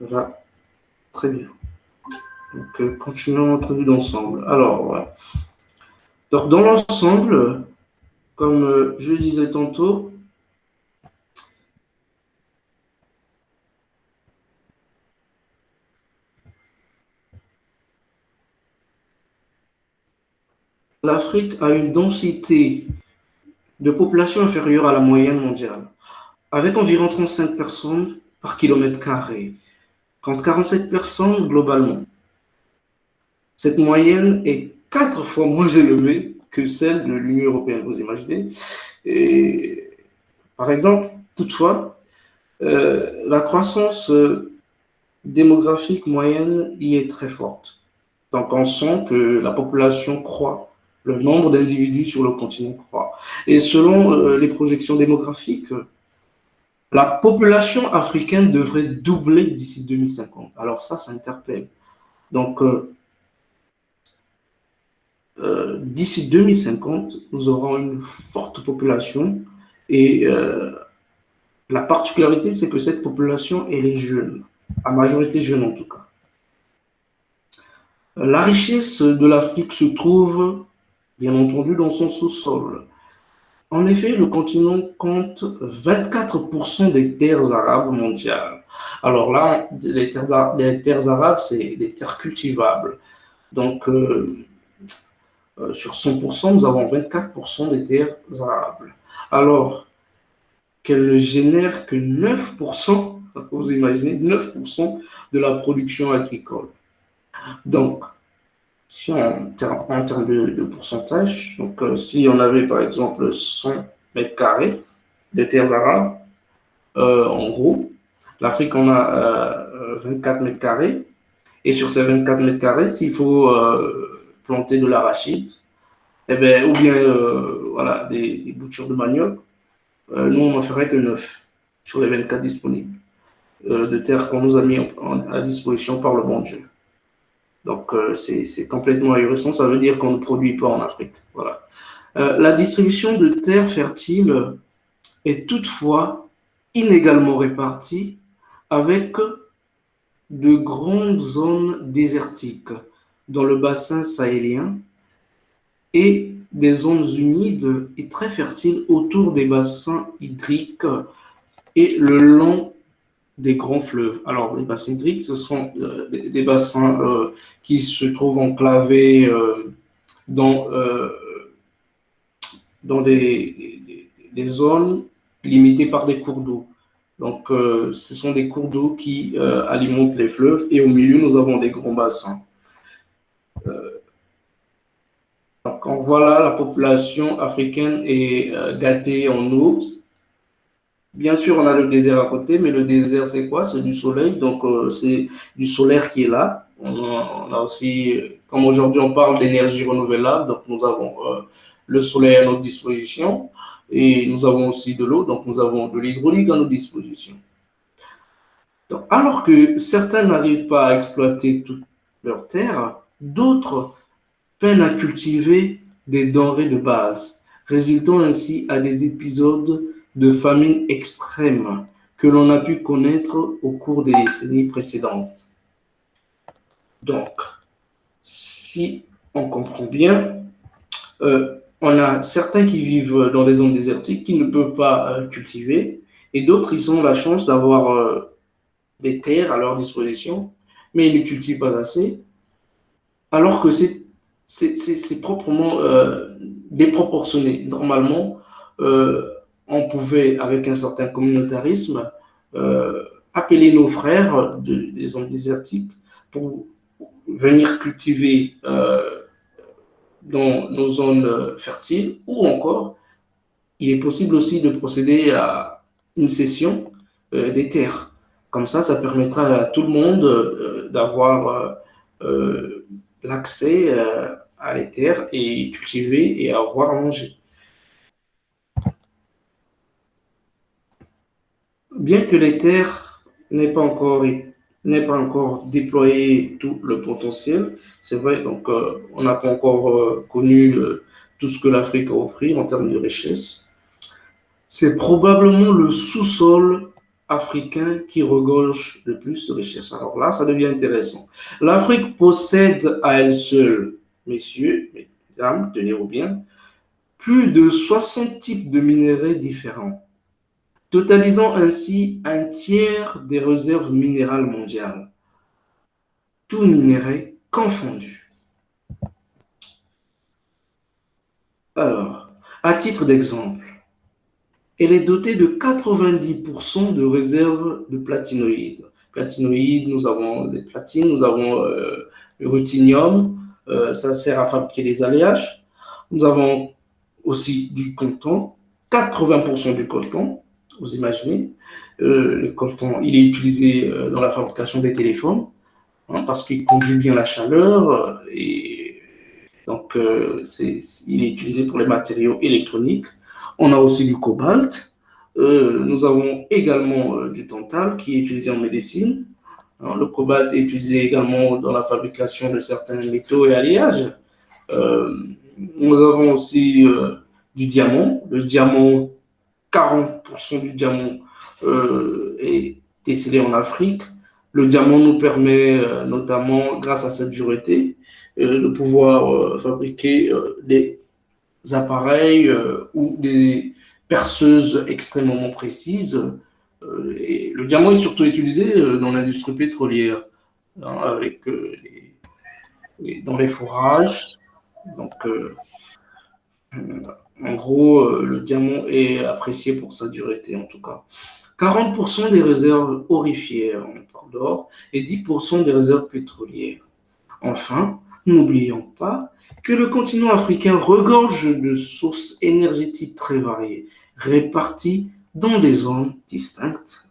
Voilà, très bien. Donc, continuons notre vue d'ensemble. Alors, voilà. Donc, dans l'ensemble, comme je disais tantôt, l'Afrique a une densité de population inférieure à la moyenne mondiale, avec environ 35 personnes par kilomètre carré, contre 47 personnes globalement. Cette moyenne est 4 fois moins élevée que celle de l'Union européenne, vous imaginez. Et, par exemple, toutefois, la croissance démographique moyenne y est très forte. Donc on sent que la population croît, le nombre d'individus sur le continent croît. Et selon les projections démographiques, la population africaine devrait doubler d'ici 2050. Alors ça interpelle. Donc d'ici 2050, nous aurons une forte population et la particularité, c'est que cette population, elle est jeune, à majorité jeune en tout cas. La richesse de l'Afrique se trouve, bien entendu, dans son sous-sol. En effet, le continent compte 24% des terres arabes mondiales. Alors là, les terres arabes, c'est des terres cultivables. Donc, sur 100%, nous avons 24% des terres arables. Alors qu'elles ne génèrent que 9%, vous imaginez, 9% de la production agricole. Donc, si en termes de pourcentage, donc si on avait par exemple 100 mètres carrés de terres arables, en gros, l'Afrique en a 24 mètres carrés. Et sur ces 24 mètres carrés, s'il faut planter de l'arachide, eh ben, ou bien voilà, des boutures de manioc, nous, on n'en ferait que 9 sur les 24 disponibles de terres qu'on nous a mis à disposition par le bon Dieu. Donc, c'est complètement ahurissant. Ça veut dire qu'on ne produit pas en Afrique. Voilà. La distribution de terres fertiles est toutefois inégalement répartie avec de grandes zones désertiques dans le bassin sahélien et des zones humides et très fertiles autour des bassins hydriques et le long des grands fleuves. Alors, les bassins hydriques, ce sont des bassins qui se trouvent enclavés dans, dans des zones limitées par des cours d'eau. Donc, ce sont des cours d'eau qui alimentent les fleuves et au milieu, nous avons des grands bassins. Donc, voilà, la population africaine est gâtée en eau. Bien sûr, on a le désert à côté, mais le désert, c'est quoi? C'est du soleil, donc c'est du solaire qui est là. On a aussi, comme aujourd'hui, on parle d'énergie renouvelable, donc nous avons le soleil à notre disposition et nous avons aussi de l'eau, donc nous avons de l'hydraulique à notre disposition. Donc, alors que certains n'arrivent pas à exploiter toute leur terre, d'autres peinent à cultiver des denrées de base, résultant ainsi à des épisodes de famine extrême que l'on a pu connaître au cours des décennies précédentes. Donc, si on comprend bien, on a certains qui vivent dans des zones désertiques qui ne peuvent pas cultiver, et d'autres, ils ont la chance d'avoir des terres à leur disposition, mais ils ne cultivent pas assez, alors que c'est proprement déproportionné. Normalement, on pouvait, avec un certain communautarisme, appeler nos frères des zones désertiques pour venir cultiver dans nos zones fertiles, ou encore, il est possible aussi de procéder à une cession des terres. Comme ça permettra à tout le monde d'avoir l'accès à les terres et cultiver et avoir à manger. Bien que les terres n'aient pas encore déployé tout le potentiel, c'est vrai, donc on n'a pas encore connu tout ce que l'Afrique a offert en termes de richesse. C'est probablement le sous-sol africain qui regorge le plus de richesses. Alors là, ça devient intéressant. L'Afrique possède à elle seule, messieurs, mesdames, tenez-vous bien, plus de 60 types de minéraux différents, totalisant ainsi un tiers des réserves minérales mondiales, tout minerai confondu. Alors, à titre d'exemple, elle est dotée de 90% de réserves de platinoïdes. Platinoïdes, nous avons des platines, nous avons le ruthénium, ça sert à fabriquer des alliages. Nous avons aussi du coltan, 80% du coltan, vous imaginez. Le coltan, il est utilisé dans la fabrication des téléphones, hein, parce qu'il conduit bien la chaleur et donc il est utilisé pour les matériaux électroniques. On a aussi du cobalt. Nous avons également du tantal qui est utilisé en médecine. Alors, le cobalt est utilisé également dans la fabrication de certains métaux et alliages. Euh, Nous avons aussi du diamant. Le diamant, 40% du diamant est décelé en Afrique. Le diamant nous permet notamment, grâce à cette dureté, de pouvoir fabriquer des appareils ou des perceuses extrêmement précises. Et le diamant est surtout utilisé dans l'industrie pétrolière, hein, avec dans les forages. Donc, en gros, le diamant est apprécié pour sa dureté, en tout cas. 40% des réserves aurifères, on parle d'or, et 10% des réserves pétrolières. Enfin, n'oublions pas que le continent africain regorge de sources énergétiques très variées, réparties dans des zones distinctes.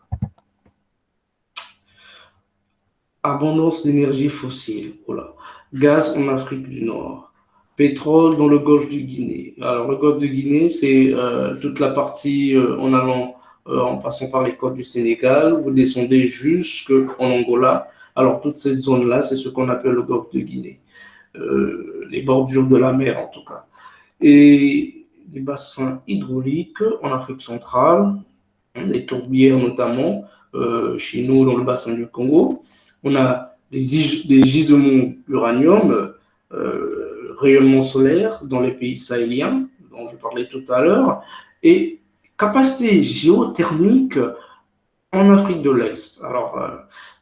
Abondance d'énergie fossile, voilà. Gaz en Afrique du Nord, pétrole dans le golfe du Guinée. Alors, le golfe de Guinée, c'est toute la partie en allant, en passant par les côtes du Sénégal, vous descendez jusqu'en Angola. Alors, toute cette zone-là, c'est ce qu'on appelle le golfe de Guinée. Les bordures de la mer, en tout cas. Et les bassins hydrauliques en Afrique centrale, hein, les tourbières notamment, chez nous dans le bassin du Congo. On a des gisements d'uranium, rayonnement solaire dans les pays sahéliens, dont je parlais tout à l'heure, et capacité géothermique en Afrique de l'Est. Alors,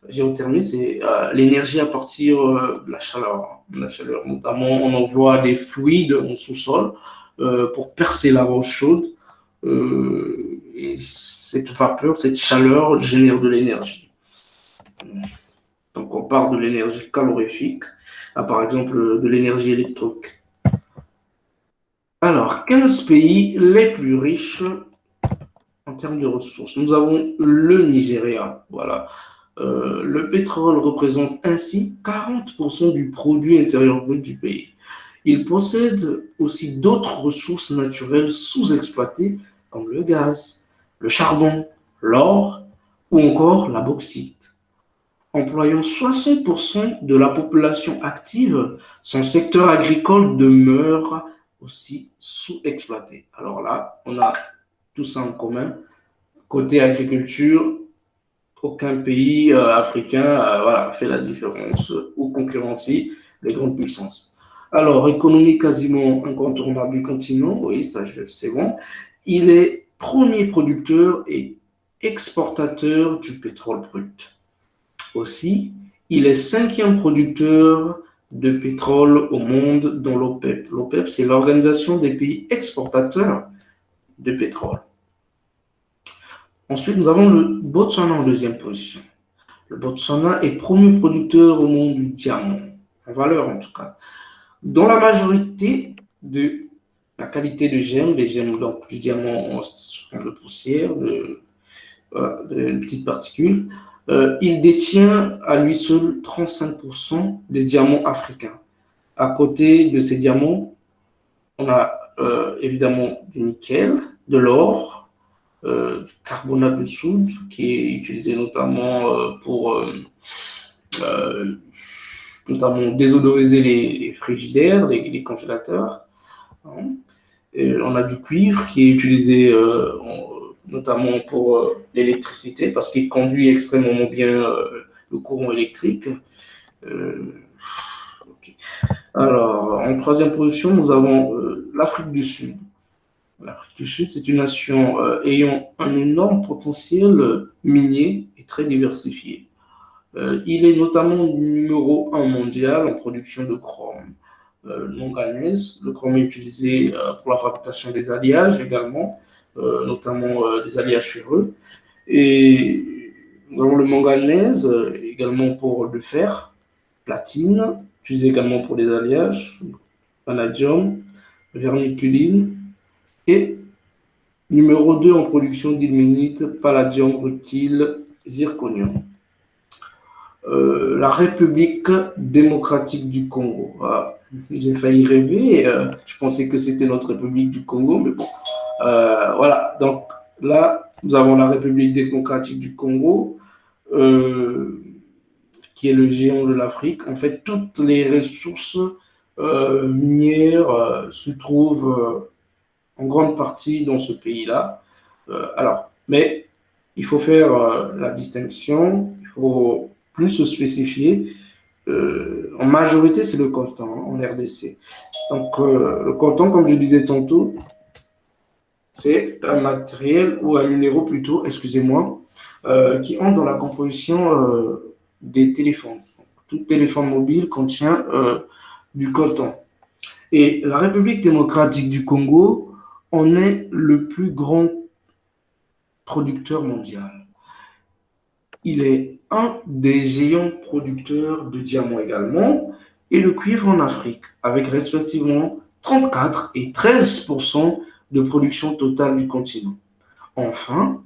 géothermie, c'est l'énergie à partir de la chaleur. La chaleur, notamment, on envoie des fluides en sous-sol pour percer la roche chaude. Et cette vapeur, cette chaleur génère de l'énergie. Donc, on parle de l'énergie calorifique, par exemple de l'énergie électrique. Alors, 15 pays les plus riches en termes de ressources. Nous avons le Nigeria. Voilà. Le pétrole représente ainsi 40% du produit intérieur brut du pays. Il possède aussi d'autres ressources naturelles sous-exploitées comme le gaz, le charbon, l'or ou encore la bauxite. Employant 60% de la population active, son secteur agricole demeure aussi sous-exploité. Alors là, on a tout ça en commun. Côté agriculture, aucun pays africain voilà, fait la différence ou concurrence les grandes puissances. Alors, économie quasiment incontournable du continent, oui, ça c'est bon. Il est premier producteur et exportateur du pétrole brut. Aussi, il est cinquième producteur de pétrole au monde dans l'OPEP. L'OPEP, c'est l'Organisation des pays exportateurs de pétrole. Ensuite, nous avons le Botswana en deuxième position. Le Botswana est premier producteur au monde du diamant, en valeur en tout cas. Dans la majorité de la qualité de gemmes, les gemmes donc, du diamant en forme de poussière, de petites particules, il détient à lui seul 35% des diamants africains. À côté de ces diamants, on a évidemment du nickel, de l'or, du carbonate de soude qui est utilisé notamment pour notamment désodoriser les frigidaires, les congélateurs. Hein. Et on a du cuivre qui est utilisé notamment pour l'électricité, parce qu'il conduit extrêmement bien le courant électrique. Ok. Alors, en troisième position, nous avons l'Afrique du Sud. L'Afrique du Sud, c'est une nation ayant un énorme potentiel minier et très diversifié. Il est notamment numéro un mondial en production de chrome, manganèse. Le chrome est utilisé pour la fabrication des alliages également, notamment des alliages ferreux. Et nous avons le manganèse également pour le fer, platine, utilisé également pour les alliages, vanadium, vermiculine et numéro 2 en production d'ilménite, palladium, rutile, zirconium. La République démocratique du Congo. Ah, j'ai failli rêver. Je pensais que c'était notre République du Congo, mais bon. Voilà. Donc là, nous avons la République démocratique du Congo, qui est le géant de l'Afrique. En fait, toutes les ressources minières se trouvent en grande partie dans ce pays-là. Mais il faut faire la distinction, il faut plus se spécifier. En majorité, c'est le coltan en RDC. Donc, le coltan, comme je disais tantôt, c'est un matériel ou un minéraux plutôt, excusez-moi, qui entre dans la composition des téléphones. Tout téléphone mobile contient du coltan. Et la République démocratique du Congo en est le plus grand producteur mondial. Il est un des géants producteurs de diamants également et le cuivre en Afrique, avec respectivement 34 et 13% de production totale du continent. Enfin,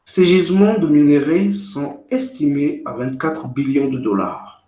ces gisements de minerais sont estimés à 24 billions de dollars.